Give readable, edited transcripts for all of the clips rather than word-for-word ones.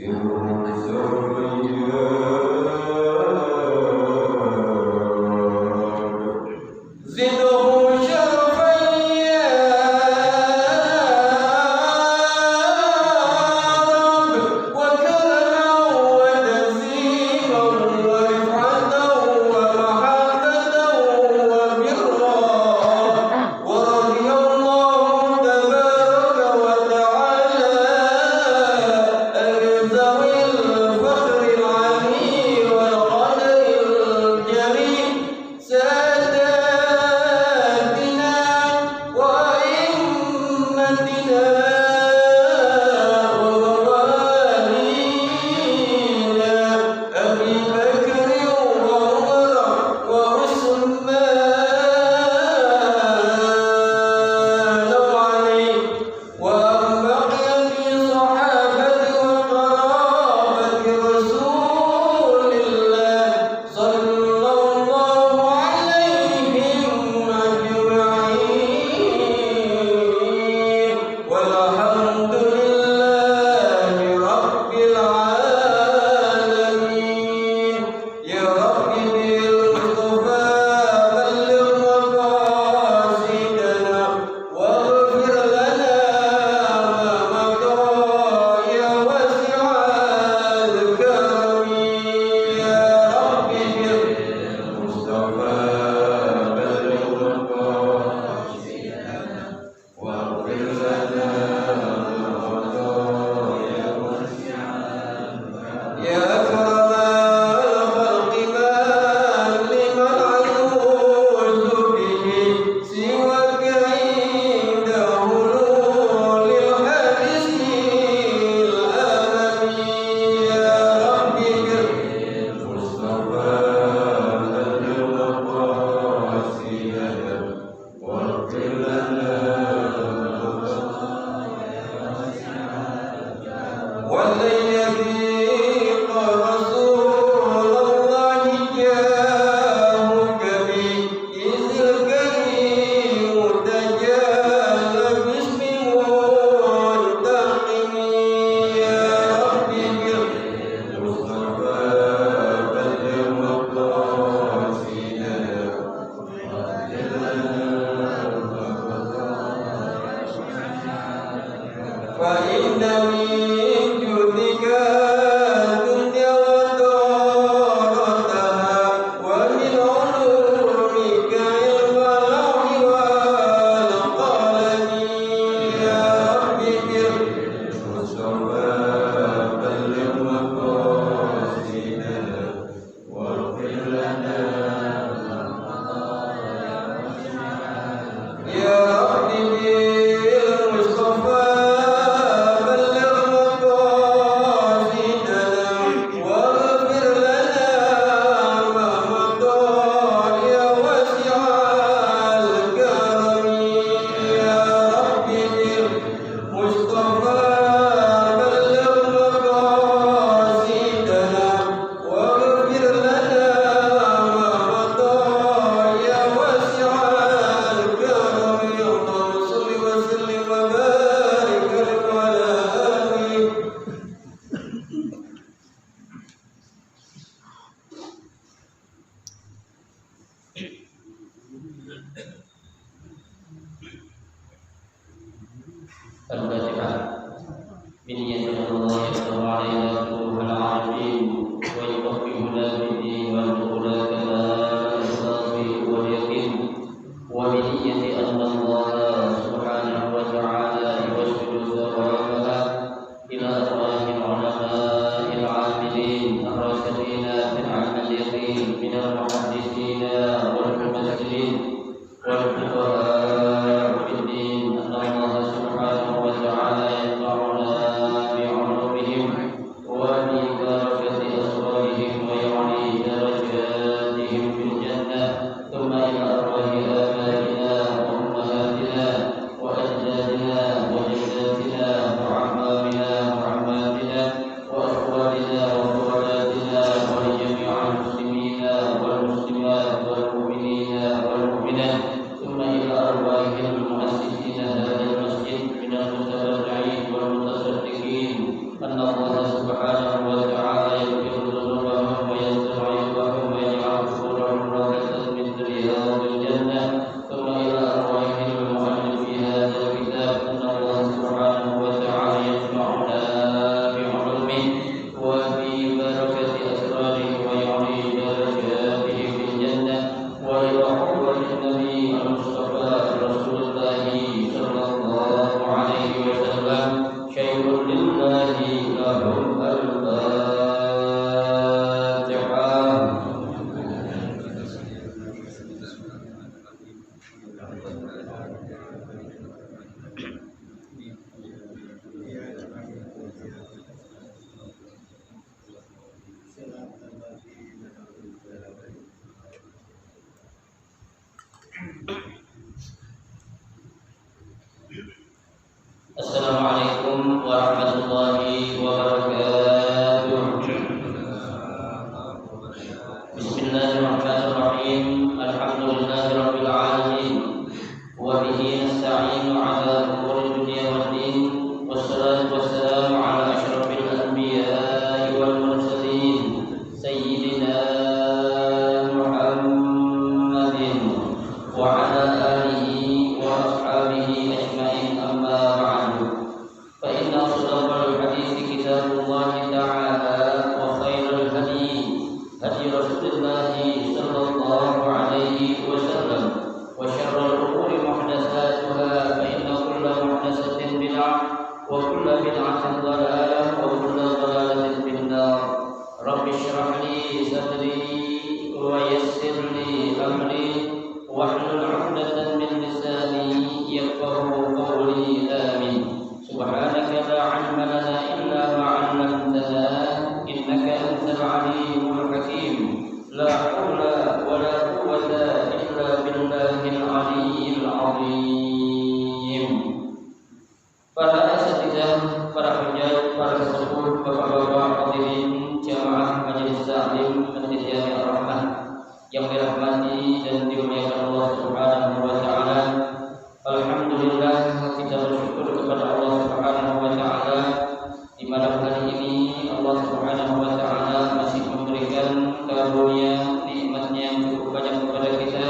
the وفي بركة أسراره ويعلي درجاته في الجنة ولمحبة النبي المصطفى رسول الله صلى الله عليه وسلم شيء لله لهم الفاتحة. Assalamualaikum warahmatullahi wabarakatuh. Bismillahirrahmanirrahim. Alhamdulillahirabbil alamin. Wa bihi nasta'inu 'ala umuri dunya waddin. Wassalatu wassalamu 'ala asyrafil anbiya'i wal mursalin sayyidina Muhammadin wa 'ala alihi wa ashabihi ajma'in amma ba'du. Fa inna asdaqal hadithi kitabullahi ta'ala wa khairal hadi hadi Rasulillah sallallahu alaihi wasallam wa syarrul umuri muhdatsatuha fa inna kulla muhdatsatin bid'ah wa kulla bid'atin dhalalah wa kulla dhalalatin finnar. Rabbi shrah li sadri wa yassir li amri wahlul 'uqdatam min lisani yafqahu qawli. Amin. Subhanaka la 'ilma lana illa ma 'allamtana innaka antal 'alimul hakim. La haula wa la quwwata illa billahil 'aliyyil 'azim. Para asatidzah, para penjaga, para sesepuh, bapak-bapak hadirin jamaah majelis taklim Masjid Jami' Ar-Rahmah yang dirahmati dan dimuliakan Allah Subhanahu wa taala. Alhamdulillah, kita bersyukur kepada Allah Subhanahu wa taala di malam hari ini Allah Subhanahu wa taala masih memberikan karunia nikmatnya yang cukup banyak kepada kita.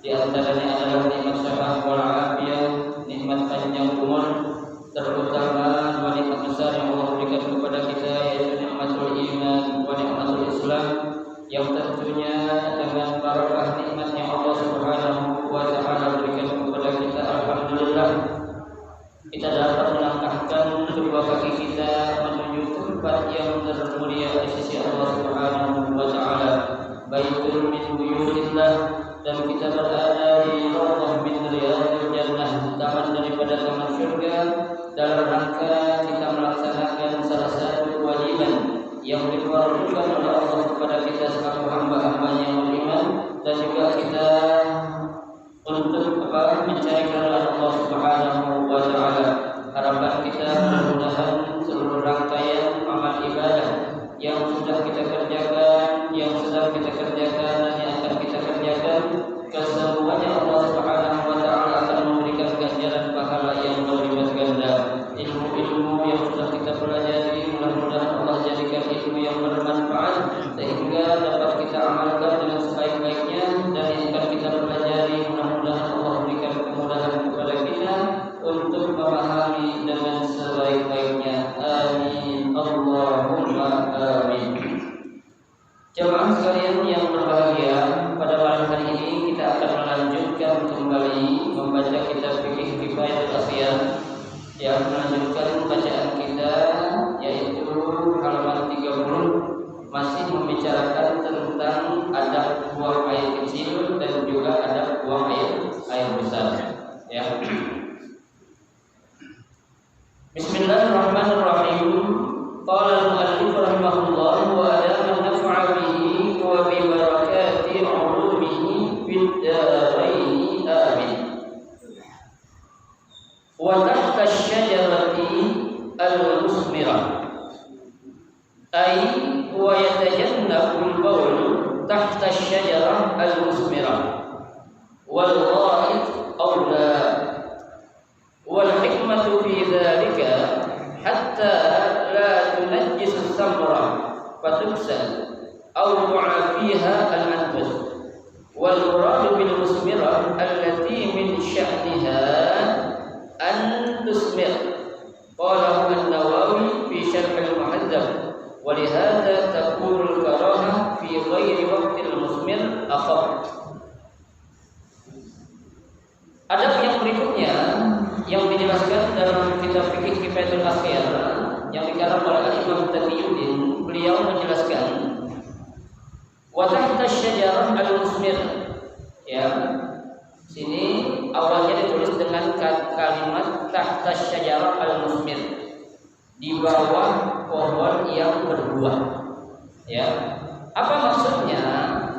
Di antaranya adalah nikmat sehat wal afiyah, nikmat panjang umur, terutama dua nikmat besar yang Allah berikan kepada kita, yaitu nikmatul iman wa nikmatul Islam, yang tentunya dengan barakah nikmatnya Allah Subhanahu wa taala berikan kepada kita, alhamdulillah kita dapat melangkahkan kedua kaki kita menuju tempat yang termulia di sisi Allah Subhanahu wa taala, baitul min buyutillah, dan kita berada di raudhah min riyadil jannah, taman daripada taman surga, dalam rangka kita melaksanakan salah satu kewajiban yang diperlukan oleh Allah kepada kita sebagai hamba-hambanya yang beriman, dan juga kita untuk mencari keridhaan Allah Subhanahu wa taala. Harapan kita mudah-mudahan seluruh rangkaian amal ibadah yang sudah kita kerjakan, yang sedang kita kerjakan, dan yang akan kita kerjakan, kesemuanya Allah Subhanahu wa taala akan memberikan ganjaran pahala yang berlipat ganda. Ilmu-ilmu yang sudah kita pelajari mudah-mudahan Allah jadikan ilmu yang bermanfaat sehingga dapat kita amalkan dengan sebaik-baiknya, dan yang akan kita pelajari mudah-mudahan Allah berikan kemudahan kepada kita untuk memahami dengan sebaik-baiknya. Amin Allahumma amin. Jemaah sekalian yang berbahagia, pada malam hari ini kita akan melanjutkan kembali membaca kitab Fiqh Kifayatul Asyan, yang melanjutkan bacaan kita yaitu halaman 30, masih membicarakan tentang adab buang air kecil dan juga adab buang air besar, ya. Bismillahirrahmanirrahim. Qala al-mu'allif rahimahullah wa adama an-naf'a bihi wa bi barakati 'ulumihi fid darain. Amin. Wa tahta asy-syajarati al-musmirah ay wa yatajannabu al-bawl tahta asy-syajarah al-musmirah wal ghaid awla wal hikmatu fi dhalika hatta la tunajjis as-samra fatuksal aw tu'afiha al-anfus wal murad bil musmirah allati min sya'niha an tusmir. Qalahu an-Nawawi fi syarh al-Muhadzab Walihada taqul karahah fi ghairi waqtil musmir akhaf. Adab yang berikutnya yang dijelaskan dalam kitab fikih Kifayatul Akhir yang dikarang oleh Imam Taqiyuddin, beliau menjelaskan wa tahta syajarah al-musmir. Ya, sini awalnya ditulis dengan kalimat tahta syajarah al-musmir, di bawah pohon yang berbuah. Ya, apa maksudnya?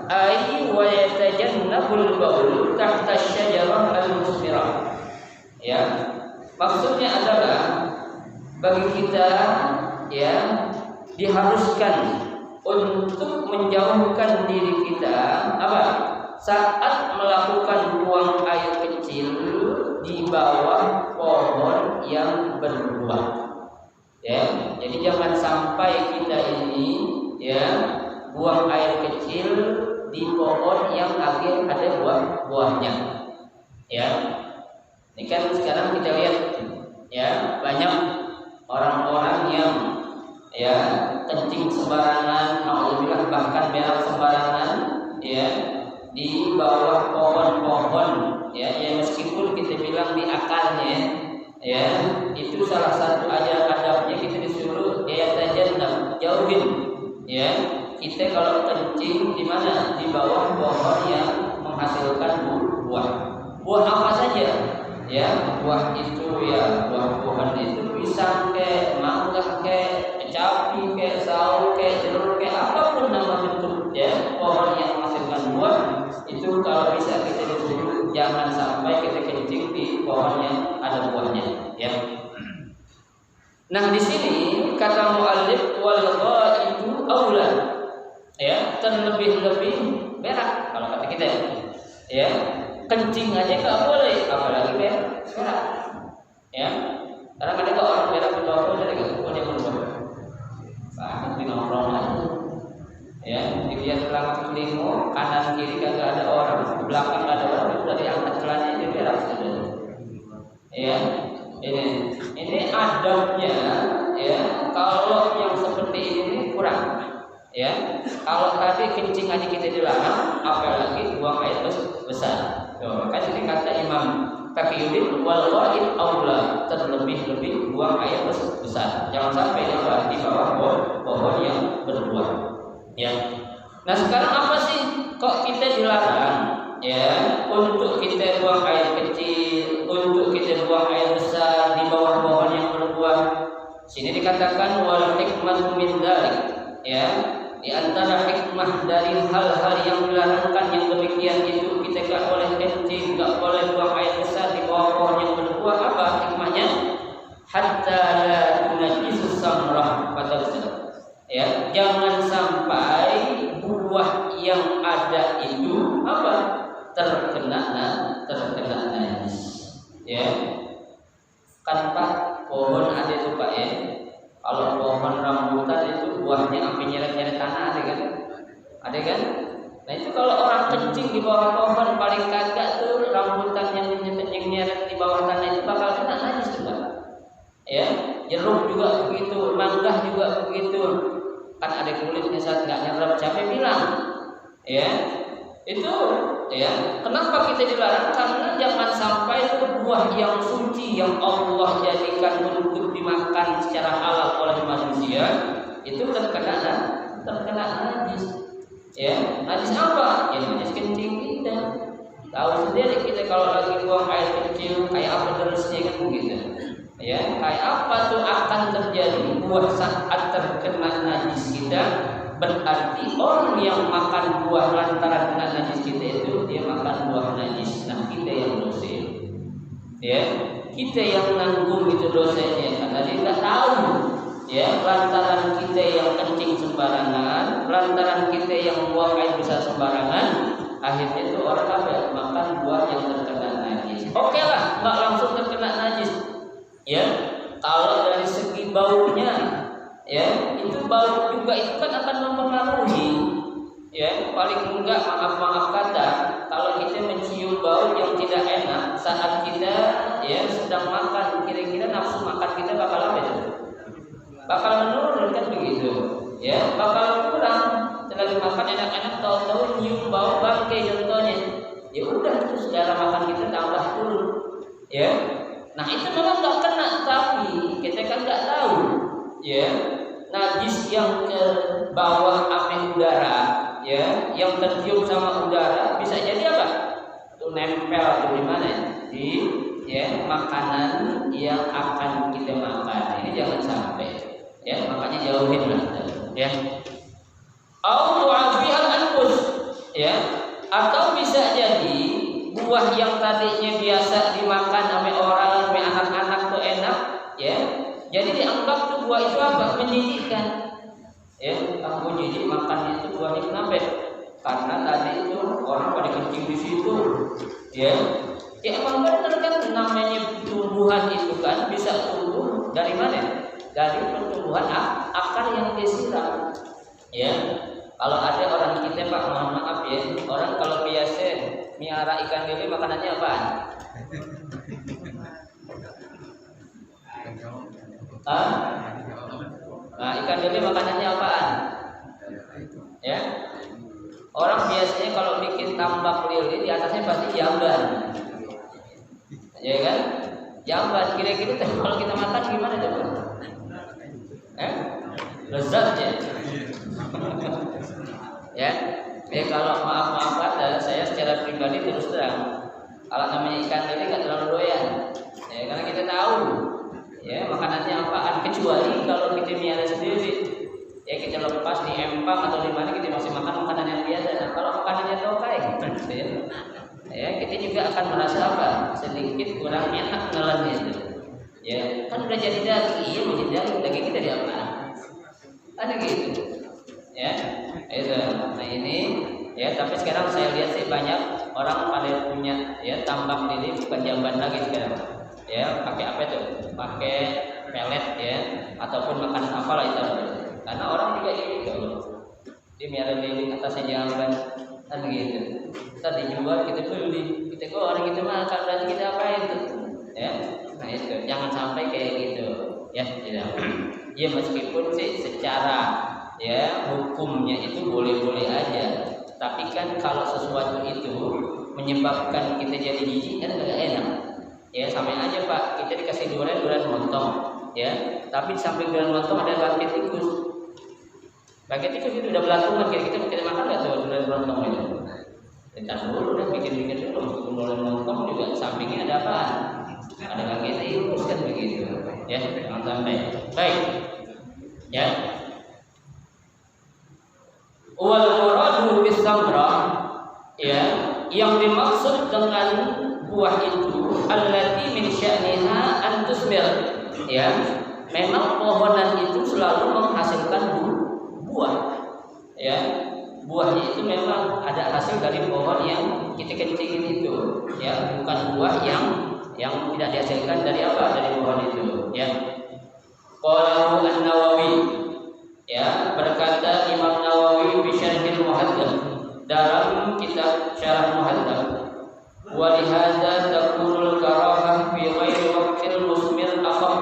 Ai wa yatajannabul baul tahta syajarah al-musmirah. Ya, maksudnya adalah bagi kita ya diharuskan untuk menjauhkan diri kita apa? Saat melakukan buang air kecil di bawah pohon yang berbuah. Ya, jadi jangan sampai kita ini ya buang air kecil di pohon yang akhir ada buahnya. Ya, ini kan sekarang kita lihat ya banyak orang-orang yang ya kencing sembarangan, alhamdulillah bahkan berak sembarangan ya di bawah pohon-pohon ya, meskipun kita bilang di akarnya ya itu salah satu adabnya kita disuruh ya tajannab, jauhin ya. Kita kalau kencing di mana? Di bawah pohon yang menghasilkan buah. Buah apa saja? Ya, buah itu ya, buah pohon itu pisang ke, mangga ke, kecapi ke, sawo ke, jeruk ke, apapun nama bentuk ya, pohon yang menghasilkan buah itu kalau bisa kita disuruh jangan sampai kita kencing di pohon yang ada buahnya. Ya. Nah di sini kata muallif wal ghaitu aula. Ya, terlebih-lebih berak kalau kata kita ya, kencing aja nggak boleh apalagi berak. Ya, karena ada orang berak di bawah pohon jadi nggak boleh berbuat bahkan di nongkrong aja ya, dilihat belakang telingo kanan kiri kagak ada orang, belakang ada orang itu dari angkat celananya dia berak saja. Ya, ini adabnya ya, kalau yang seperti ini kurang. Ya, kalau tadi kencing aja kita dilarang, apalagi buang air besar. Maka jadi kata Imam Taqiyuddin wal ghaib aula, terlebih-lebih buang air besar. Jangan sampai di bawah pohon yang berbuah. Ya. Nah sekarang apa sih kok kita dilarang? Ya, untuk kita buang air kecil, untuk kita buang air besar di bawah pohon yang berbuah. Sini dikatakan wal hikmatu min dzalik. Ya, di antara hikmah dari hal-hal yang dilarangkan yang demikian itu kita tidak boleh kencing, tidak boleh buang air besar di bawah pohon yang berbuah. Apa hikmahnya? Hatta la tunajjisus samrah, kata Ustaz. Ya, jangan sampai buah yang ada itu apa? terkena najis. Ya, kan Pak pohon ada itu Pak ya. Kalau pohon rambutan itu buahnya sampai nyeret-nyeret tanah ada kan? Ada kan? Nah itu kalau orang kencing di bawah pohon paling kagak tuh rambutan yang nyeret di bawah tanah itu bakal kena najis juga. Ya, jeruk juga begitu, mangga juga begitu. Kan ada kulitnya saat nggak nyerap, siapa bilang? Ya, itu ya. Kenapa kita dilarang? Karena jangan sampai itu buah yang suci yang Allah jadikan untuk dimakan secara halal oleh manusia itu terkena najis. Ya, najis apa? Ya najis kencing kita. Tahu sendiri kita kalau lagi buang air kecil kayak apa derasnya kan begitu. Ya, kayak apa tuh akan terjadi buah saat terkena najis kita. Berarti orang yang makan buah lantaran kena najis kita itu dia makan buah najis. Nah kita yang dosa. Ya, kita yang nanggung itu dosanya karena dia nggak tahu. Ya, lantaran kita yang kencing sembarangan, lantaran kita yang buang air besar sembarangan, akhirnya itu orang apa? Makan buah yang terkena najis. Oke lah, nggak langsung terkena najis. Ya, kalau dari segi baunya, ya itu bau juga itu kan akan mempengaruhi. Ya, paling enggak maaf kata, kalau kita mencium bau yang tidak enak saat kita ya sedang makan, kira-kira nafsu makan kita bakal apa itu? Bakal menurun kan begitu. ya bakal kurang. Lagi makan enak-enak tahu-tahu nyium bau bangkai contohnya, ya udah itu secara makan kita tambah turun, ya. Nah itu memang nggak kena, tapi kita kan nggak tahu, ya. Najis yang ke bawah ame udara, ya, yang tercium sama udara bisa jadi apa? Itu nempel di mana? Di ya makanan yang akan kita makan. Ini jangan sampai, ya, makanya jauhin lah, ya. Anfus, ya, atau bisa jadi buah yang tadinya biasa dimakan oleh orang, oleh anak-anak tuh enak, ya, jadi dianggap tuh buah itu apa? Menjijikkan, ya. Aku jijik makan itu buah itu kenapa? Karena tadi itu orang pada kencing di situ, ya. Ya emang benar kan, namanya tumbuhan itu kan bisa tumbuh dari mana? Dari pertumbuhan akar yang disiram, ya. Kalau ada orang kita, Pak, mohon maaf ya, orang kalau biasa miara ikan lele makanannya apaan? Nah, ikan lele makanannya apaan? Ya, orang biasanya kalau bikin tambak lele di atasnya pasti jamban, ya kan? Jamban, kira-kira kalau kita makan gimana coba? Lezatnya. Ya, kalau maaf saya secara pribadi terus terang, kalau namanya ikan lele nggak terlalu doyan, ya, karena kita tahu, ya, makanannya apaan, kecuali kalau kita miara sendiri, ya, kita lepas di empang atau di mana kita masih makan makanan yang biasa. Nah, kalau makanannya tokai, ya, kita juga akan merasa apa, sedikit kurang enak nelannya itu, ya, kan udah jadi daging, iya, menjadi daging dari apa? Ada gitu, ya. Nah ini, ya, tapi sekarang saya lihat sih banyak orang pada punya, ya, tambak lele bukan jamban lagi sekarang, ya, pakai apa itu? Pakai pelet, ya, ataupun makanan apalah itu. Karena orang juga ini kalau dia miara lele atasnya jamban, kan gitu. Kita dijual, kita beli, kita goreng, kita makan, berarti kita apain itu, ya. Nah itu jangan sampai kayak gitu, ya, tidak. Ya meskipun sih secara, ya, hukumnya itu boleh-boleh aja, tapi kan kalau sesuatu itu menyebabkan kita jadi jijik kan nggak enak, ya. Sama aja, Pak, kita dikasih durian lontong, ya, tapi di samping durian lontong ada bangkai tikus. Bangkai tikus itu udah belatungan, kita makan nggak tuh durian lontong itu? Kita dulu udah bikin dulu, meskipun durian lontong juga sampingnya ada apa? Ada bangkai tikus kan begitu, ya, jangan sampai. Baik, ya. Wal muradu bis samrah, ya, yang dimaksud dengan buah itu allati min sya'niha an tusmir, ya, memang pohonan itu selalu menghasilkan buah, ya. Buahnya itu memang ada hasil dari pohon yang kita kencingin itu, ya, bukan buah yang tidak dihasilkan dari apa? Dari pohon itu, ya. Qalahu an-Nawawi, ya, berkata Imam Nawawi fi Syarhil Muhadzab dalam kitab Syarah Muhadzab, wa li hadza takunul karahah fi ghairi waqtil musmir akhaf,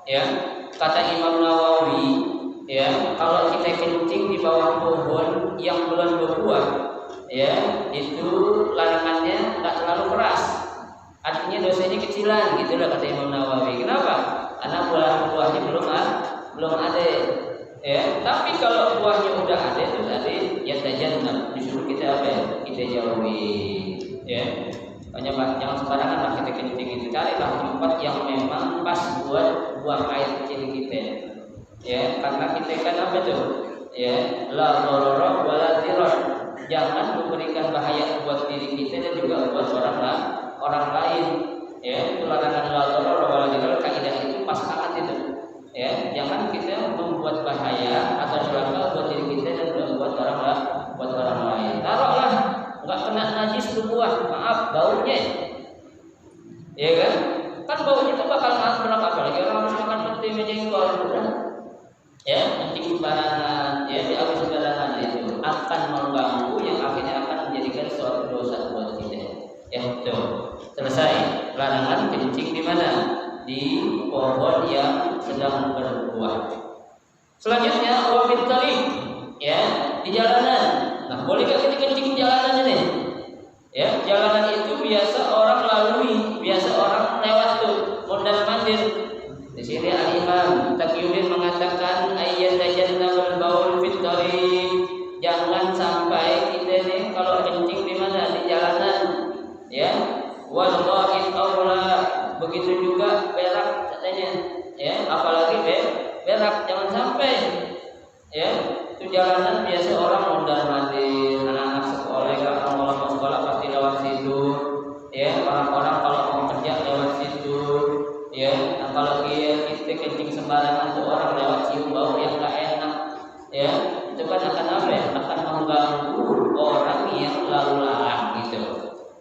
ya, kata Imam Nawawi, ya, kalau kita kencing di bawah pohon yang belum berbuah, ya, itu larangannya nggak terlalu keras, artinya dosanya kecilan, gitulah kata Imam Nawawi. Kenapa? Karena buahnya belum ada, ya. Tapi kalau buahnya udah ada itu tadi, ya tajannab, disuruh kita apa ya? Kita jauhi, ya. Makanya jangan sembarangan lah kita kencing itu, carilah tempat yang memang pas buat buang air kecil kita, ya. Karena kita kan apa tuh, ya, la darara wa la dirar, jangan memberikan bahaya buat diri kita dan juga buat orang lain, ya. Itu larangan la darara wa la dirar, kaidah itu pas banget itu, ya. Jangan kita membuat bahaya atau celaka buat diri kita dan juga buat orang lain. Taruhlah nggak kena najis tuh buah, maaf, baunya, ya kan? Kan baunya itu bakal nabrak, apalagi orang harus makan peti menjengkol, ya, kencing sembarangan, ya, diambil sembarangan, itu akan mengganggu yang akhirnya akan menjadikan suatu dosa buat kita, ya. Tuh, selesai larangan kencing di mana? Di pohon yang sedang berbuah. Selanjutnya wafit tariq, begitu juga berak katanya, ya, apalagi berak jangan sampai, ya, itu jalanan biasa orang mondar mandir, anak-anak sekolah, kalau mau sekolah pasti lewat situ, ya, orang-orang kalau mau kerja lewat situ, ya, nah kalau kita kencing sembarangan tuh orang lewat cium bau yang gak enak, ya, itu kan akan apa ya? Akan mengganggu orang yang lalu lalang gitu,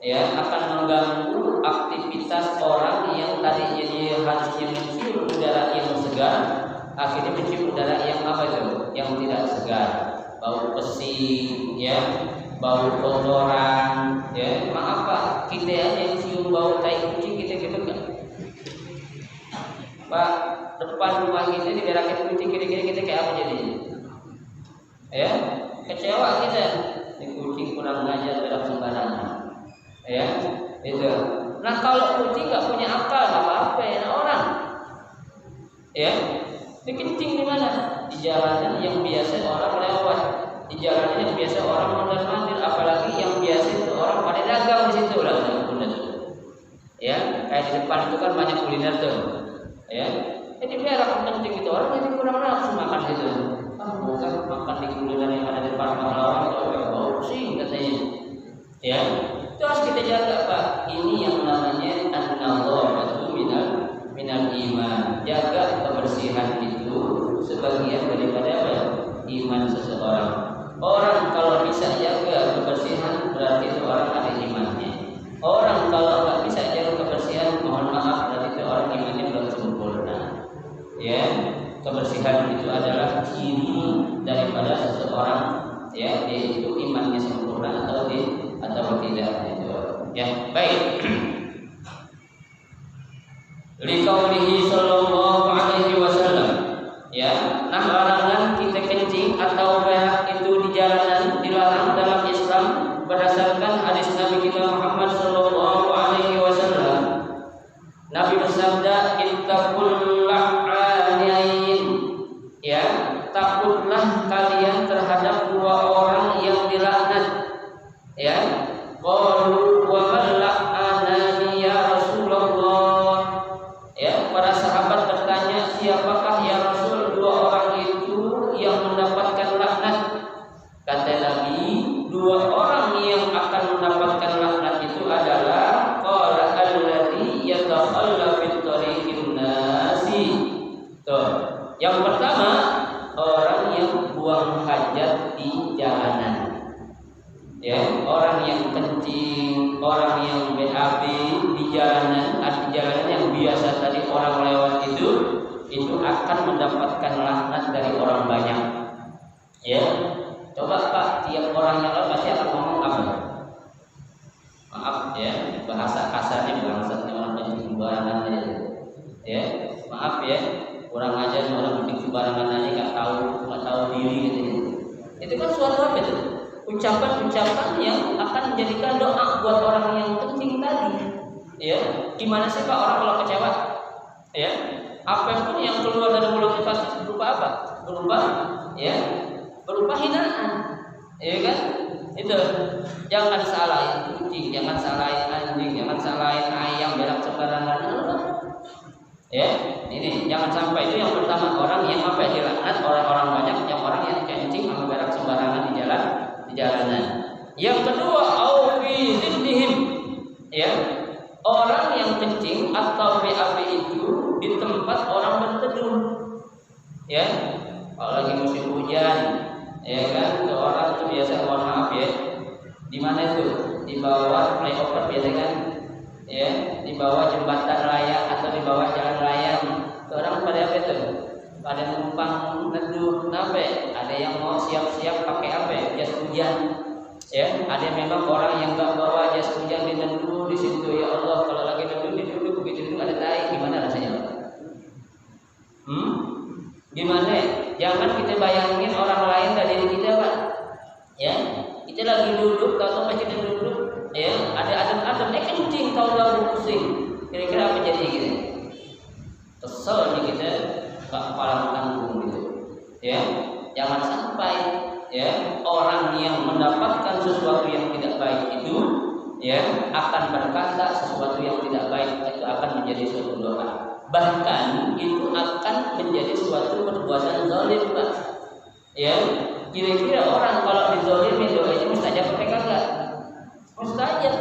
ya, akan mengganggu aktivitas orang yang tadinya dia harusnya mencium udara yang segar, akhirnya mencium udara yang apa itu? Yang tidak segar, bau pesing, ya, bau kotoran, ya. Maaf Pak, kita aja yang cium bau tai kucing kita gitu kan? Pak, depan rumah kita diberakin kucing kira-kira kita kayak apa jadinya? Ya, kecewa kita. Ini kucing kurang ngajar dalam sembarangan, ya, itu. Nah kalau kucing nggak punya akal, apa-apa ya orang, ya, dikencing di mana? Di jalanan yang biasa orang lewat, di jalanan yang biasa orang mondar mandir, apalagi yang biasa itu orang pada dagang di situ lah, ya, kayak di depan itu kan banyak kuliner tuh, ya. Jadi berak kencing itu orang jadi kurang nafsu makan gitu. Bukan makan di kuliner yang ada di depan pahlawan itu bau sih katanya, ya. Itu harus kita jaga Pak. Ini yang namanya an-nadhafatu minal iman. Jaga kebersihan itu sebagian daripada apa? Iman seseorang. Orang kalau bisa jaga kebersihan berarti itu orang ada imannya. Orang kalau nggak bisa jaga kebersihan, mohon maaf, berarti itu orang imannya belum sempurna. Ya, kebersihan itu adalah ciri daripada seseorang, ya, yaitu imannya sempurna atau tidak itu. Ya, baik. Liqaulihi sallallahu alaihi wasallam, ya. Nah, larangan kita kencing atau berak itu di jalanan dilarang dalam Islam berdasarkan hadis Nabi kita Muhammad sallallahu alaihi wasallam. Nabi bersabda, ittaqul la'anain, ya, takutlah kalian terhadap dua orang yang dilaknat, ya. Qalu wa man la'anani ya Rasulullah, ya, para sahabat bertanya, siapakah ya Rasul dua orang itu yang mendapatkan laknat? Kata Nabi, dua orang yang akan mendapatkan laknat itu adalah qala alladzi yatakhalla fit tariqin nasi. Tuh, yang pertama orang yang buang hajat di jalanan, ya, orang yang kencing, orang yang BAB di jalanan, yang biasa tadi orang lewat itu akan mendapatkan laknat dari orang banyak, ya. Coba Pak, tiap orang yang lewat pasti akan ngomong apa? Maaf ya, bahasa kasarnya bangsatnya orang kencing sembarangan aja, ya. Maaf ya, kurang ajar orang kencing sembarangan aja nggak tahu diri gitu. Itu kan suatu apa itu? Ucapan-ucapan yang akan menjadikan doa buat orang yang kencing tadi, ya. Gimana sih Pak orang kalau kecewa, ya, apapun yang keluar dari mulutnya pasti berupa apa? Berupa hinaan, ya kan? Itu jangan salahin kucing, jangan salahin anjing, jangan salahin ayam berak sembarangan, ya. Ini jangan sampai. Itu yang pertama, orang yang apa ya, dilaknat orang-orang banyak, yang orang yang kencing sama berak sembarangan di jalanan. Yang kedua, au fi zillihim, ya, orang yang kencing atau BAB itu di tempat orang berteduh, ya. Kalau lagi musim hujan, ya kan, orang itu biasa, mohon maaf ya, di mana itu? Di bawah flyover biasa kan, ya, di bawah jembatan raya atau di bawah jalan raya. Orang pada apa itu? Pada numpang neduh, nape? Ada yang mau siap-siap pakai apa? Jas hujan, ya. Ada memang orang yang nggak bawa jas hujan di neduh di situ. Ya Allah, kalau lagi neduh duduk begitu duduk ada tai, gimana rasanya? Gimana? Jangan kita bayangin orang lain dari diri kita, Pak. Ya, kita lagi duduk, tahu kita duduk, ya, ada adem-adem, kencing, tahu pusing. Kira-kira apa jadi gitu? Kesel nih kita, kepala tanggung gitu, ya. Jangan sampai, ya, orang yang mendapatkan sesuatu yang tidak baik itu ya akan berkata sesuatu yang tidak baik, itu akan menjadi suatu doa. Bahkan itu akan menjadi suatu perbuatan zalim, Pak. Ya, kira-kira orang kalau dizalimi doanya mustajab apa kagak? Mustajab.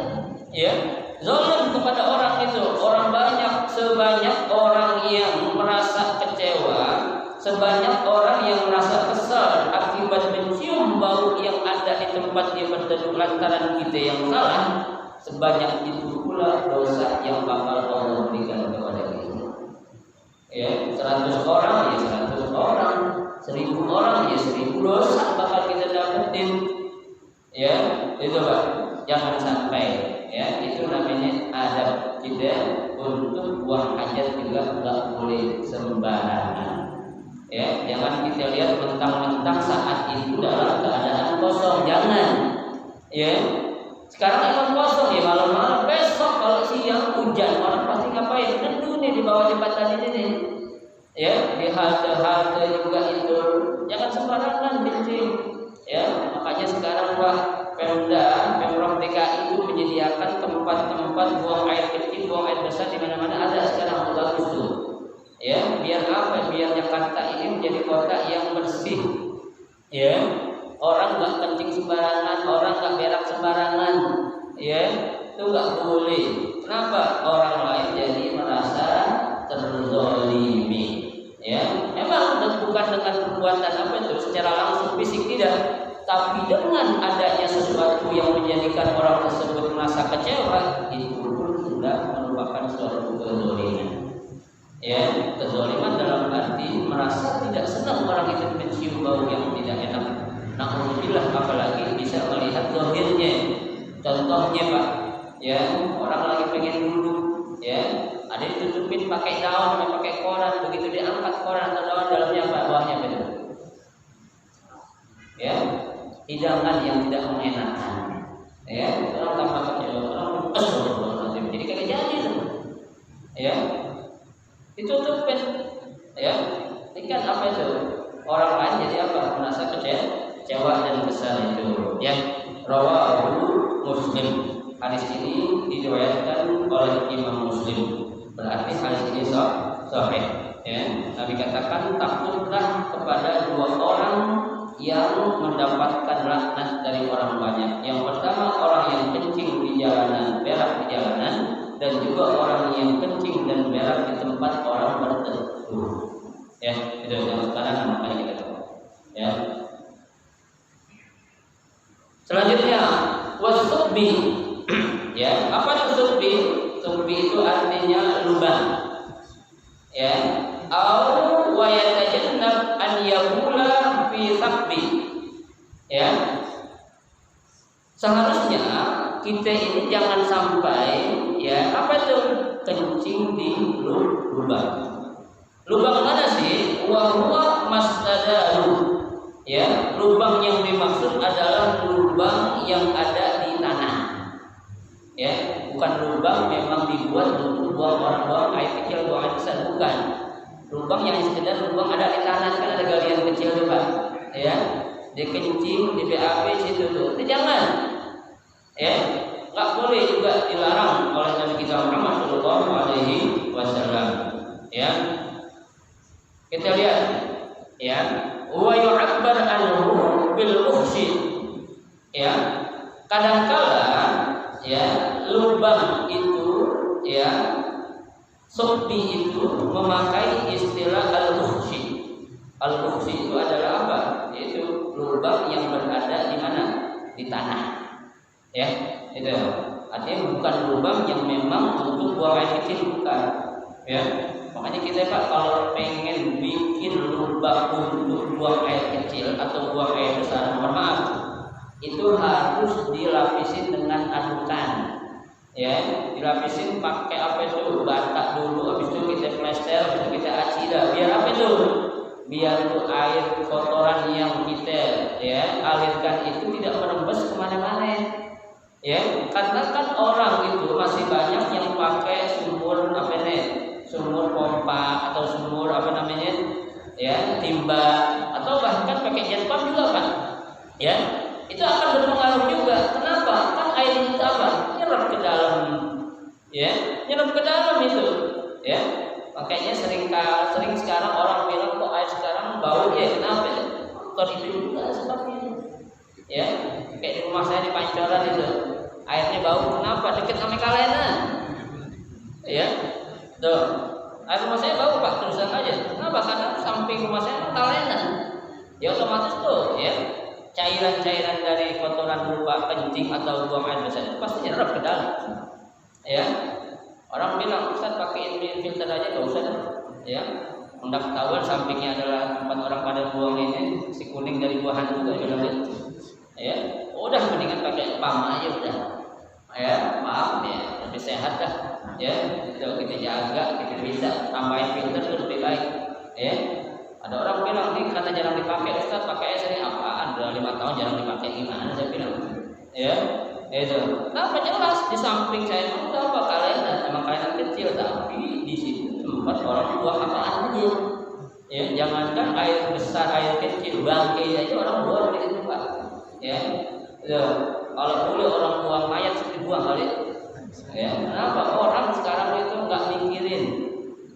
Ya, zalim kepada orang itu, orang banyak, sebanyak orang yang merasa kecewa, sebanyak orang yang merasa kesal akibat mencium bau yang ada di tempat dia berteduh lantaran kita yang salah, sebanyak itu pula dosa yang bakal Allah berikan kepada kita. Ya, 100 orang ya 100 orang, 1000 orang ya 1000 dosa bakal kita dapetin. Ya, itu Pak. Jangan sampai, ya, itu namanya adab kita untuk buang hajat juga nggak boleh sembarangan. Ya, jangan kita lihat mentang-mentang saat itu dalam keadaan kosong, jangan. Ya, sekarang emang kosong ya malam-malam, besok kalau siang hujan orang pasti ngapain? Neduh nih di bawah jembatan ini nih. Ya, di halte-halte juga itu. Jangan sembarangan kencing. Ya, makanya sekarang Pemprov DKI itu menyediakan tempat-tempat buang air kecil, buang air besar di mana-mana ada sekarang, bagus tuh. Ya, biar apa? Biar Jakarta ini menjadi kota yang bersih. Ya, orang nggak kencing sembarangan, orang nggak berak sembarangan. Ya, itu nggak boleh. Kenapa? Orang lain jadi merasa terzalimi. Ya, memang bukan dengan perbuatan apa itu secara langsung fisik tidak, tapi dengan adanya sesuatu yang menjadikan orang tersebut merasa kecewa, itu pun sudah merupakan suatu kezaliman. Ya, kezaliman dalam arti merasa tidak senang orang itu mencium bau yang tidak enak. Alhamdulillah, apalagi bisa melihat zahirnya. Contohnya Pak, ya orang lagi pengen duduk, ya ada ditutupin pakai daun, pakai koran, begitu diangkat koran atau daun dalamnya apa? Bawahnya betul. Ya, hidangan yang tidak mengenakan. Ya, orang tambah kecewa, orang jadi kagak jadi tuh. Ya, ditutupin. Ya, ini kan apa itu? Orang lain jadi apa? Merasa kecewa dan kesal itu. Ya, rawahu Muslim. Hadis ini diriwayatkan oleh Imam Muslim. Berarti hadis ini sahih. Ya, Nabi katakan takutlah kepada 2 orang yang mendapatkan laknat dari orang banyak. Yang pertama orang yang kencing di jalanan, berak di jalanan, dan juga orang yang kencing dan berak di tempat orang berteduh. Ya, itu yang sekarang makanya kita tahu. Ya. Selanjutnya wasubbi. Ya, apa itu subbi? Subbi itu artinya lubang. Ya, au wa yatajannab an yaqula fi sabbi. Ya. Seharusnya kita ini jangan sampai ya apa itu kencing di lubang. Lubang mana sih? Wa huwa masdadaru. Ya, lubang yang dimaksud adalah lubang yang ada di tanah. Ya, bukan lubang memang dibuat untuk buang air kecil, buang air besar, bukan. Lubang yang sekedar lubang ada di tanah, kan ada galian kecil tuh Pak. Ya, dia kencing di BAB situ tuh. Itu jangan. Ya, nggak boleh juga, dilarang oleh Nabi kita Muhammad Shallallahu Alaihi Wasallam. Ya, kita lihat. Ya, wa yu'abbar anhu bil muhsin. Ya, kadangkala ya lubang itu ya subbi itu memakai istilah al-muhsin. Al-muhsin itu adalah apa? Yaitu lubang yang berada di mana? Di tanah. Ya, itu artinya bukan lubang yang memang untuk buang air kecil, bukan. Ya, makanya kita Pak kalau pengen bikin lubang untuk buang air kecil atau buang air besar, mohon maaf, itu harus dilapisin dengan adukan. Ya, dilapisin pakai apa itu? Bata dulu, habis itu kita plester, habis itu kita acida. Biar apa itu? Biar itu air kotoran yang kita ya alirkan itu tidak merembes kemana-mana. Ya, karena kan orang itu masih banyak yang pakai sumur apa nih? Sumur pompa atau sumur apa namanya? Ya, timba atau bahkan pakai jet pump juga Pak. Ya, itu akan berpengaruh juga. Kenapa? Kan air itu apa? Nyerap nyerap ke dalam itu, ya. Makanya sering sekarang orang bilang kok air sekarang bau ya, kenapa? Kotor itu juga sebabnya. Ya, kayak di rumah saya di Pancoran itu, airnya bau, kenapa? Dekat sama Kalena. Ya, tuh, air rumah saya bau Pak, terusan aja. Kenapa? Karena samping rumah saya Kalena. Ya otomatis tuh, ya, cairan-cairan dari kotoran berupa kencing atau buang air besar itu pasti nyerap ke dalam. Ya. Orang bilang, Ustaz pakai filter aja gak usah, ya. Hendak ketahuan sampingnya adalah tempat orang pada buang ini si kuning dari buahan juga bilang gitu. Ya, udah mendingan pakai pam aja udah. Ya, maaf ya, lebih sehat dah. Ya, kalau kita jaga, kita bisa tambahin filter itu lebih baik. Ya, ada orang bilang nih karena jarang dipakai, Ustaz pakai air sini apaan? Udah 5 tahun jarang dipakai gimana? Saya bilang, ya. Itu, kenapa jelas di samping saya itu apa kalian? Emang kalian kecil tapi di situ tempat orang buang apaan aja. Ya, jangankan air besar, air kecil, bangkai aja orang buang di situ Pak. Ya, kalau boleh orang buang mayat dibuang kali. Ya, kenapa orang sekarang itu nggak mikirin?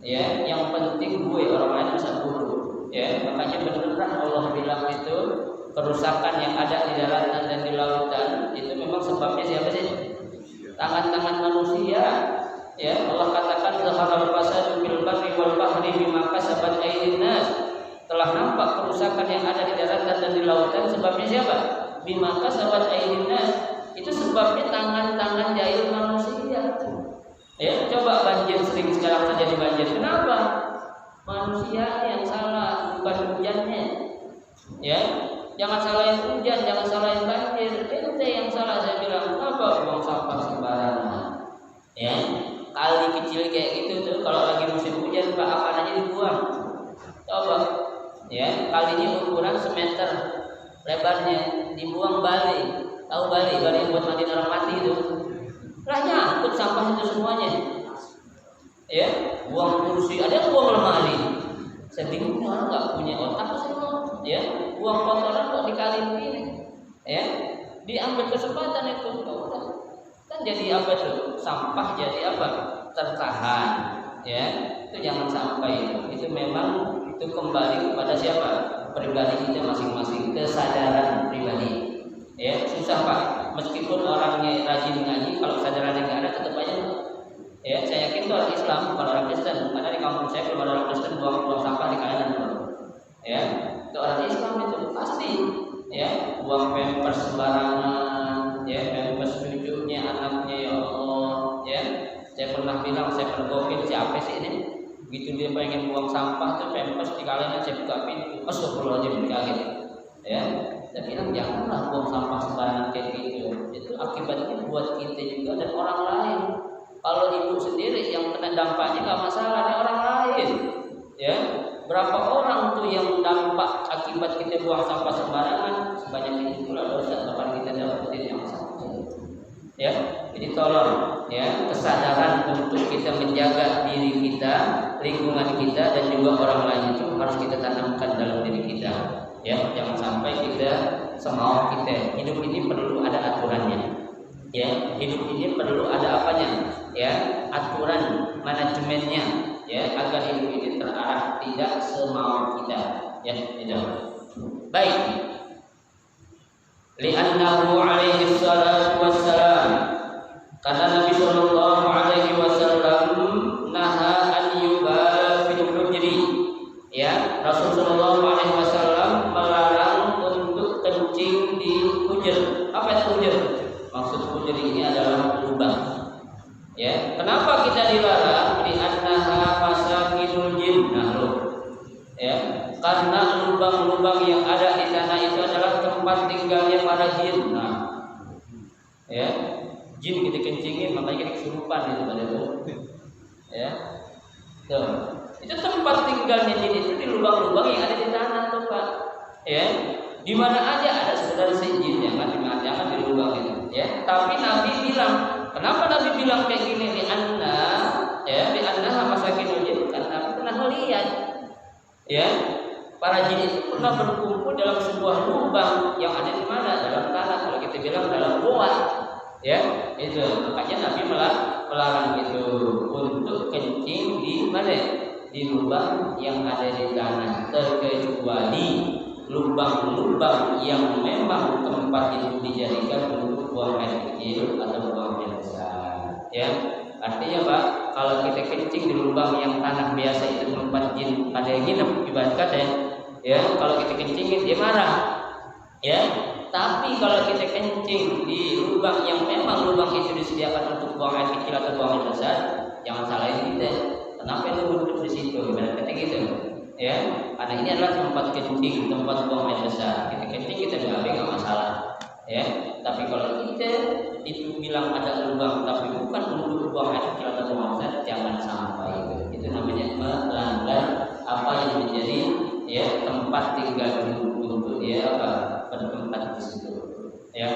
Ya, yang penting gue orang lain bisa buruk. Ya, makanya beneran Allah bilang itu kerusakan yang ada di daratan dan di lautan itu memang sebabnya siapa sih? Tangan-tangan manusia. Ya, Allah katakan zaharal fasadu fil barri wal bahri bima kasabat aydin nas. Telah nampak kerusakan yang ada di daratan dan di lautan sebabnya siapa? Bima kasabat aydin nas. Itu sebabnya tangan-tangan jahil manusia. Ya, coba banjir sering sekarang terjadi banjir. Kenapa? Manusia yang salah, bukan hujannya. Ya, jangan salahin hujan, jangan salahin banjir. Ente yang salah, saya bilang. Kenapa buang sampah sembarangan? Ya, kali kecil kayak gitu tuh kalau lagi musim hujan Pak, apa aja dibuang. Coba, ya, kalinya ukuran semeter lebarnya, dibuang bali. Tahu bali buat mandi orang mati itu. Lah nyangkut sampah itu semuanya. Ya, buang kursi, ada yang buang lemari. Saya bingung orang nggak punya otak semua. Ya, buang kotoran kok dikali ini. Ya, diambil kesempatan itu. Udah. Kan jadi apa tuh? Sampah jadi apa? Tertahan. Ya, itu jangan sampai. Itu memang itu kembali kepada siapa? Pribadi kita masing-masing, kesadaran pribadi. Ya, susah Pak. Meskipun orangnya rajin ngaji, kalau kesadarannya nggak ada tetap aja. Ya, saya yakin itu orang Islam, bukan orang Kristen. Karena di kampung saya belum ada orang Kristen buang sampah di kalian. Ya, itu orang Islam itu pasti. Ya, buang pampers sembarangan. Ya, pampers cucunya, anaknya, ya Allah. Ya, saya pernah bilang, saya pergokin siapa sih ini? Begitu dia pengen buang sampah tuh pampers di kalian, saya buka pintu, astagfirullahaladzim kaget. Ya, saya bilang janganlah buang sampah sembarangan kayak gitu. Itu akibatnya buat kita juga dan orang lain. Kalau ibu sendiri yang kena dampaknya nggak masalah, ada orang lain. Ya, berapa orang tuh yang dampak akibat kita buang sampah sembarangan? Sebanyak itu pula dosa bahkan kita dapetin yang sama. Ya, jadi tolong ya kesadaran untuk kita menjaga diri kita, lingkungan kita dan juga orang lain itu harus kita tanamkan dalam diri kita. Ya, jangan sampai kita semau kita. Hidup ini perlu ada aturannya. Ya, hidup ini perlu ada apanya? Ya, aturan manajemennya. Ya, agar hidup ini terarah tidak semau kita. Ya, tidak. Baik. Li'annahu alaihi salatu wassalam. Karena Nabi sallallahu alaihi wasallam naha an yubala fil hujri. Ya, Rasul sallallahu alaihi wasallam melarang untuk kencing di hujr. Apa itu hujr? Maksud hujr ini adalah lubang. Ya, kenapa kita dilarang? Di annaha masakinul jinnah. Ya, karena lubang-lubang yang ada di tanah itu adalah tempat tinggalnya para jin. Ya, jin kita kencingin makanya kita kesurupan itu pada itu. Ya, tuh. Itu tempat tinggalnya jin itu di lubang-lubang yang ada di tanah tuh Pak. Ya, di mana aja ada sekedar jin jangan di lubang itu. Ya, tapi Nabi bilang, kenapa Nabi bilang kayak gini? Di anna masakinul jin, karena Nabi pernah melihat. Ya, para jin itu pernah berkumpul dalam sebuah lubang yang ada di mana? Dalam tanah. Kalau kita bilang dalam goa. Ya, itu makanya Nabi melarang itu untuk kencing di mana? Di lubang yang ada di tanah, terkecuali lubang-lubang yang memang tempat itu dijadikan untuk buang air kecil atau buang air besar. Ya, artinya Pak, kalau kita kencing di lubang yang tanah biasa itu tempat jin ada yang nginep ibarat kata ya, kalau kita kencingin dia marah. Ya, tapi kalau kita kencing di lubang yang memang lubang itu disediakan untuk buang air kecil atau buang air besar, jangan salahin kita. Kenapa itu duduk di situ? Ibarat kata gitu. Ya, karena ini adalah tempat kencing, tempat buang air besar. Kita kencing kita nggak masalah. Ya, tapi kalau kita itu bilang ada lubang tapi bukan untuk buang air kecil atau buang air besar, jangan sampai itu namanya melanggar apa yang menjadi ya tempat tinggal untuk ya apa bertempat di situ. Ya,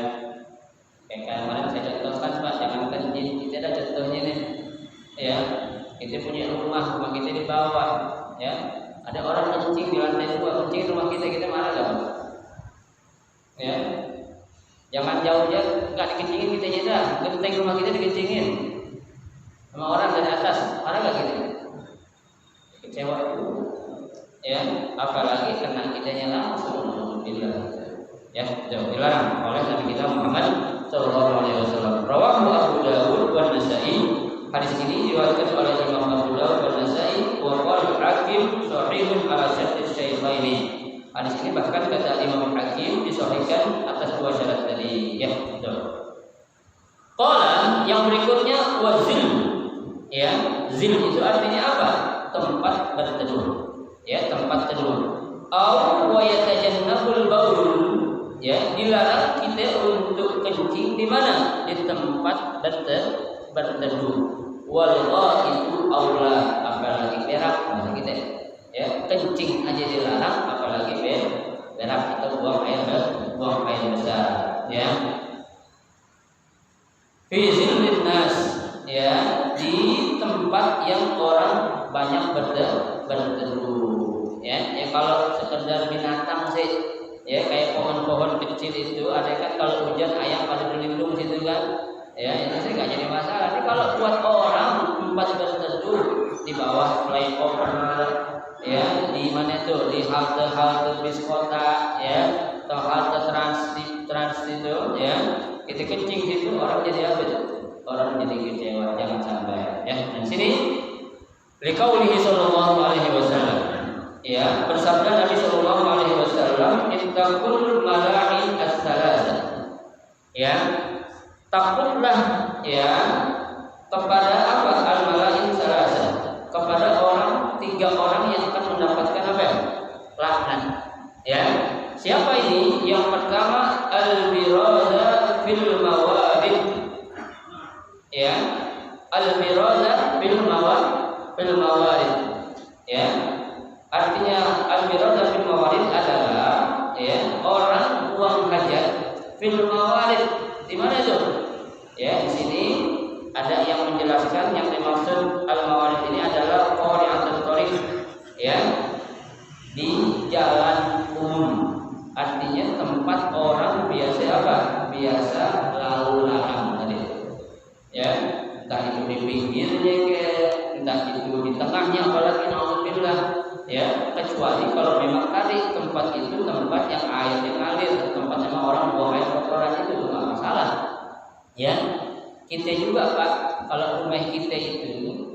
kayak kemarin saya contohkan Pak, jangan kencing kita ada contohnya nih. Ya, kita punya rumah kita di bawah. Ya, ada orang kencing di lantai 2, kencing rumah kita marah nggak? Ya, jangan jauh-jauh nggak dikencingin kita dah, genteng rumah kita dikencingin sama orang dari atas, marah nggak kita? Kecewa itu. Ya, apalagi karena kitanya langsung bilang. Ya, jauh dilarang oleh Nabi kita Muhammad Sallallahu Alaihi Wasallam. Rawahu Abu Dawud wa Nasa'i. Hadis ini diriwayatkan oleh Imam Abu Dawud wa Nasa'i wa qala Hakim sahihun ala syarti syaikhaini. Hadis ini bahkan kata Imam Hakim disahihkan atas dua syarat tadi. Ya, betul. Qala yang berikutnya wazil. Ya, zil itu artinya apa? Tempat berteduh. Ya, tempat teduh. Au wa yatajannabul baul. Ya, dilarang kita untuk kencing di mana? Di tempat berteduh. Wal itu aula, apalagi berak maksud kita. Ya, kencing aja dilarang, apalagi berak atau buang air besar. Ya. Fi zillin nas, ya, di tempat yang orang banyak berteduh. Ya, kalau sekedar binatang sih. Ya, kayak pohon-pohon kecil itu ada kan kalau hujan ayam pada berlindung situ kan. Ya, itu sih nggak jadi masalah. Tapi kalau buat orang tempat berteduh di bawah flyover, ya, di mana tuh di halte bis kota, ya, atau halte trans itu, ya, kita kencing situ orang jadi apa tuh? Orang jadi kecewa, jangan sampai. Ya, dan sini liqaulihi sallallahu alaihi wasallam. Ya, bersabda Nabi Sallallahu Alaihi Wasallam, "Ittaqul mala'i as-salasah." Ya, takutlah ya kepada apa? Al-mala'i as-salasah, kepada tiga orang yang akan mendapatkan apa? Laknat. Ya, siapa ini? Yang pertama al-biraza fil mawarid. Ya, al-biraza fil mawarid. Ya. Artinya al-biraza fil mawarid adalah ya orang buang hajat fil mawarid. Di mana itu? Ya, di sini ada yang menjelaskan yang dimaksud al-mawarid ini adalah qari'atul thariq, ya, di jalan umum. Artinya tempat orang biasa apa? Biasa lalu lalang tadi. Ya, entah itu di pinggirnya ke, entah itu di tengahnya, apalagi naudzubillah. Ya, kecuali kalau memang tadi tempat itu tempat yang air mengalir, tempat yang orang buang air kotoran itu nggak masalah. Ya, kita juga Pak, kalau rumah kita itu,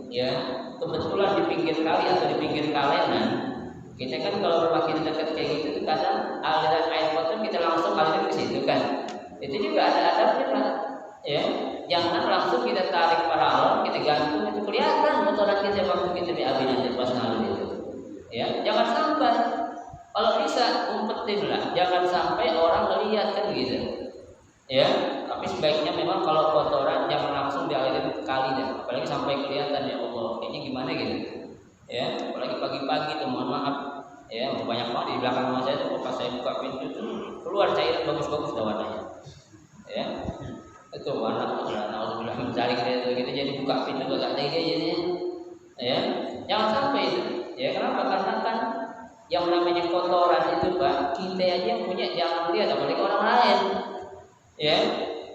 ya, kebetulan di pinggir kali atau di pinggir kalenan, kita kan kalau rumah kita dekat kayak gitu, kadang aliran air kotor kita langsung alirin ke situ kan. Itu juga ada adabnya Pak. Ya, jangan langsung kita tarik paralon, kita gantung, itu kelihatan kotoran kita waktu kita diambil nanti pas ngalir itu. Ya, jangan sampai, kalau bisa umpetin lah, jangan sampai orang melihat kan gitu. Ya, tapi sebaiknya memang kalau kotoran jangan langsung dialirin ke kali deh, apalagi sampai kelihatan ya Allah, kayaknya gimana gitu. Ya, apalagi pagi-pagi tuh, mohon maaf. Ya, banyak banget di belakang rumah saya tuh, pas saya buka pintu tuh keluar cairan bagus-bagus warnanya. Ya, itu warna alhamdulillah mencari gitu, jadi buka pintu gak tega jadinya. Ya, jangan sampai itu. Ya, kenapa? Karena kan yang namanya kotoran itu Pak, kita aja yang punya, jangan lihat apalagi orang lain. Ya,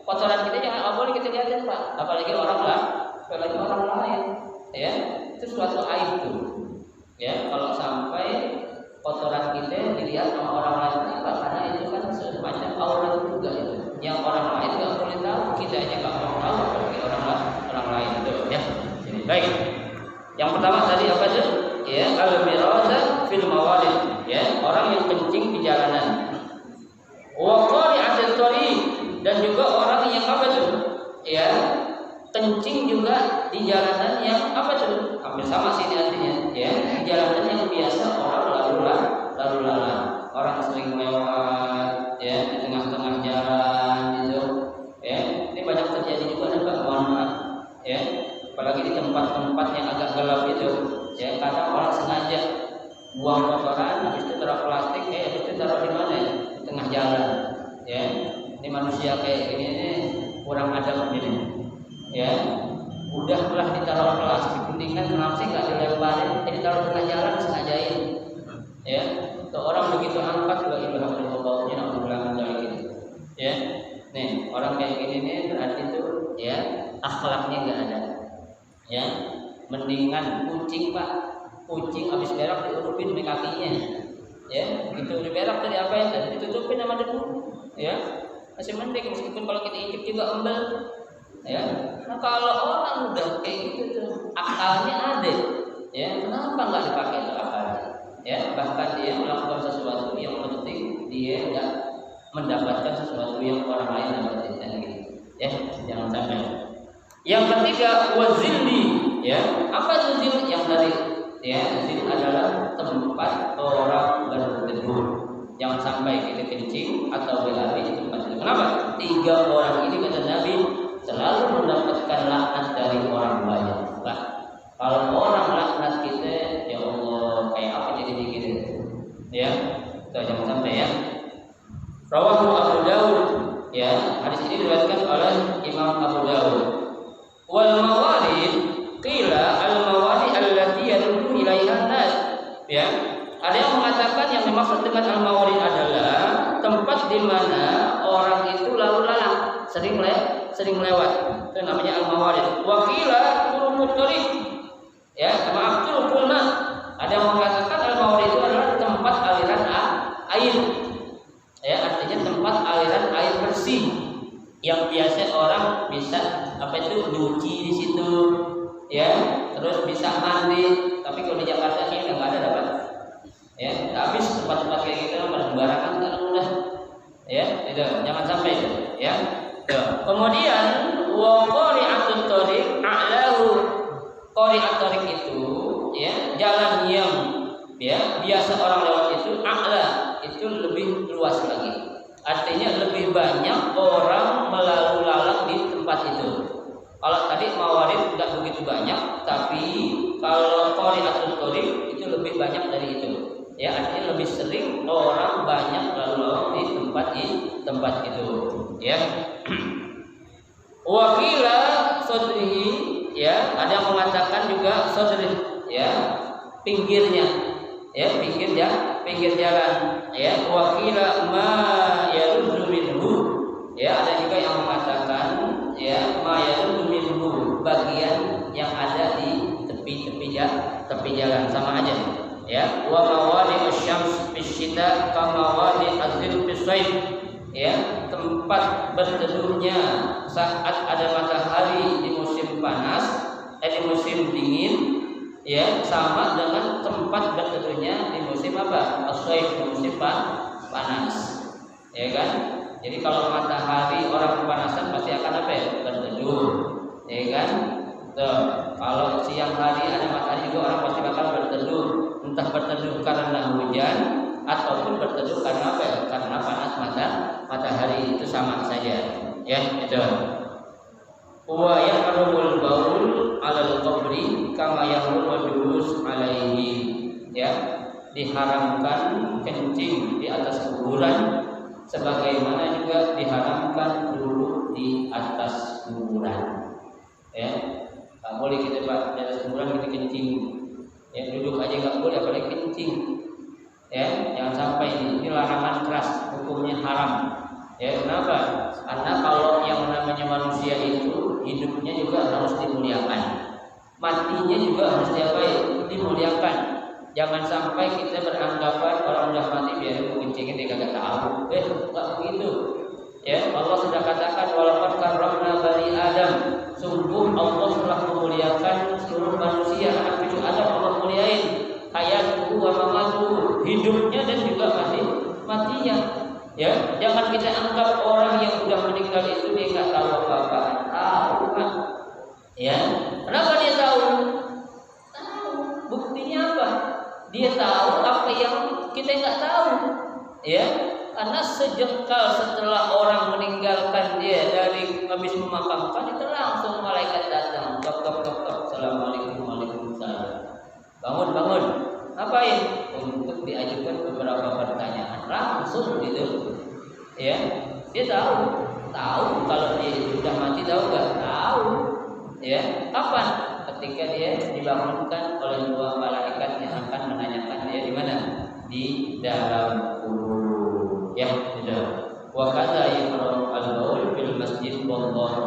kotoran kita jangan boleh kita lihatin Pak, apalagi orang lain, ya itu suatu aib tuh, ya kalau sampai kotoran kita dilihat sama orang lain, kenapa? Karena itu kan semacam aurat juga itu, yang orang lain nggak boleh tahu, kita aja nggak mau tahu apalagi orang lain itu, ya. Jadi baik. Yang pertama tadi apa tuh? Ya al-miraza fil mawalid, ya orang yang kencing di jalanan. Wa qari'atul thariq, dan juga orang yang apa tuh? Ya, kencing juga di jalanan yang apa tuh? Hampir sama sih artinya, ya. Di jalanan yang biasa orang lalu lalang. Orang sering lewat, ya, di tengah-tengah jalan gitu. Ya, ini banyak terjadi juga Pak, mohon maaf. Ya, apalagi di tempat-tempat yang agak gelap itu. Ya, kadang orang sengaja buang kotoran, habis itu taruh plastik, habis itu taruh di mana ya? Di tengah jalan. Ya, ini manusia kayak gini ini kurang adab ini. Ya, udahlah ditaruh plastik, mendingan kenapa sih nggak dilemparin? Jadi taruh di tengah jalan sengajain. Ya, tuh orang begitu angkat juga ibadah Allah yang bilang kayak gitu. Ya, nih orang kayak gini nih berarti itu ya akhlaknya nggak ada. Ya, mendingan kucing Pak, kucing habis berak diurupin di kakinya, ya gitu diberak tadi apa ya tadi ditutupin sama debu, ya masih mending meskipun kalau kita injek juga embel, ya. Nah kalau orang udah kayak gitu tuh akalnya ada, ya kenapa nggak dipakai itu akalnya, ya bahkan dia melakukan sesuatu yang penting dia nggak mendapatkan sesuatu yang orang lain dapatin gitu, ya jangan sampai. Yang ketiga wazilli, ya apa itu zil? Yang dari ya zil adalah tempat orang berteduh, jangan sampai kita kencing atau berlari di tempat itu. Kenapa? 3 orang ini kata Nabi selalu mendapatkan laknat dari orang banyak. Nah, kalau orang laknat kita, ya Allah kayak apa jadi gitu, ya kita jangan sampai ya. Rawahu Abu Dawud, ya hadis ini diriwayatkan oleh Imam Abu Dawud. Wal mawalid qila al mawalid allati yadullu ilaiha nas, ya ada yang mengatakan yang dimaksud dengan al mawalid adalah tempat di mana orang itu lalu lalang sering lewat, itu namanya al mawalid. Wa qila turumut thariq, ya maaf turukul ma, ada yang mengatakan al mawalid itu adalah tempat aliran air, ya artinya tempat aliran air bersih yang biasa orang bisa apa itu nyuci di situ, ya terus bisa mandi. Tapi kalau di Jakarta sih nggak ada dapat, ya habis tempat-tempat kayak gitu sembarangan kan udah, ya itu jangan sampai itu, ya. Kemudian wa qari'atut thariq a'lahu, qari'at thariq itu ya jalan yang ya biasa orang lewat itu a'la, itu lebih luas lagi. Artinya lebih banyak orang melalu lalang di tempat itu. Kalau tadi mawarid tidak begitu banyak, tapi kalau qari'atul thariq itu lebih banyak dari itu. Ya, artinya lebih sering orang banyak lalu lalang di tempat itu. Ya. Wa qila sadrihi, ya, ada yang mengatakan juga sadrih, ya, pinggirnya. Ya, pinggir jalan, ya. Wa qila ma yaludhu minhu, ya, ada juga yang mengatakan ya ma yaludhu minhu, bagian yang ada di tepi jalan, sama aja, ya. Wa mawadi asyams fi syita kama mawadi azil fi shaif, ya, tempat berteduhnya saat ada matahari di musim panas, di musim dingin, ya, sama dengan tempat berteduhnya di musim apa? As-shaif, di musim panas, ya kan? Jadi kalau matahari orang kepanasan pasti akan apa ya? Berteduh, ya kan? Tuh, kalau siang hari ada matahari juga orang pasti akan berteduh, entah berteduh karena hujan ataupun berteduh karena apa ya? Karena panas matahari, itu sama saja, ya itu. Wa yahrumul baul 'alal qabri kama yahrumul julus 'alaihi, ya, diharamkan kencing di atas kuburan sebagaimana juga diharamkan duduk di atas kuburan, ya. Nggak boleh kita di atas kuburan kita kencing, ya, duduk aja nggak boleh apalagi kencing, ya, jangan sampai ini larangan keras, hukumnya haram, ya. Kenapa? Karena kalau yang hidupnya juga harus dimuliakan, matinya juga harus dimuliakan. Jangan sampai kita beranggapan orang sudah mati biar mengencingin dia kagak tahu. Enggak begitu. Ya, Allah sudah katakan walaqad karramna bani Adam. Sungguh Allah telah memuliakan seluruh manusia, anak cucu Adam Allah muliain. Hayatuhu wa mamatuhu, hidupnya dan juga matinya. Ya, jangan kita anggap orang yang sudah meninggal itu dia enggak tahu apa-apa. Tahu kan? Ya. Kenapa dia tahu? Tahu. Buktinya apa? Dia tahu apa yang kita enggak tahu. Ya. Karena sejengkal setelah orang meninggalkan dia dari habis memakamkan itu langsung malaikat datang, tok tok tok tok, assalamualaikum waalaikumsalam. Bangun. Ngapain? Untuk diajukan beberapa pertanyaan langsung gitu. Ya, dia tahu kalau dia sudah mati, tahu nggak? Tahu. Ya, kapan? Ketika dia dibangunkan oleh dua malaikat yang akan menanyakan dia di mana? Di dalam kubur. Ya, sudah. Wa kadza yaqra'u al-baul fil masjid wallahu